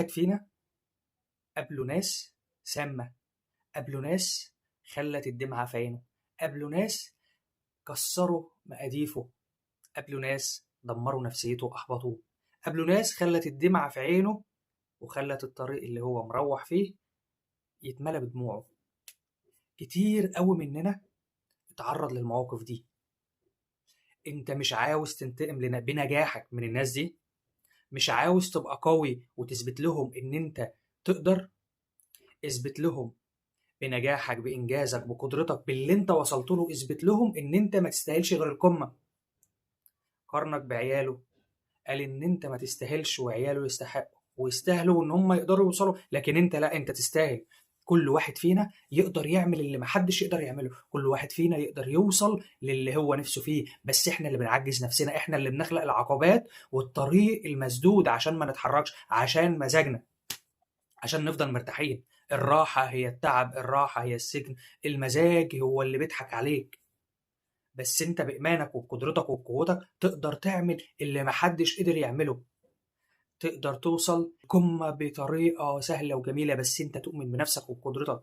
واحد فينا قابله ناس سامة، قابله ناس خلت الدمعة في عينه، قابله ناس كسروا مقاديفه، قابله ناس دمروا نفسيته وأحبطوه، قابله ناس خلت الدمعة في عينه وخلت الطريق اللي هو مروح فيه يتملى بدموعه. كتير قوي مننا اتعرض للمواقف دي. انت مش عاوز تنتقم بنجاحك من الناس دي؟ مش عاوز تبقى قوي وتثبت لهم ان انت تقدر؟ اثبت لهم بنجاحك، بإنجازك، بقدرتك، باللي انت وصلت له. اثبت لهم ان انت ما تستاهلش غير القمة. قارنك بعياله، قال ان انت ما تستاهلش وعياله يستحقوا ويستاهلوا ان هم يقدروا يوصلوا، لكن انت لا، انت تستاهل. كل واحد فينا يقدر يعمل اللي محدش يقدر يعمله، كل واحد فينا يقدر يوصل للي هو نفسه فيه، بس احنا اللي بنعجز نفسنا، احنا اللي بنخلق العقبات والطريق المسدود عشان ما نتحركش، عشان مزاجنا، عشان نفضل مرتاحين. الراحة هي التعب، الراحة هي السجن، المزاج هو اللي بيضحك عليك. بس انت بإيمانك وبقدرتك وبقوتك تقدر تعمل اللي محدش قدر يعمله. تقدر توصل قمة بطريقة سهلة وجميلة، بس انت تؤمن بنفسك وبقدرتك.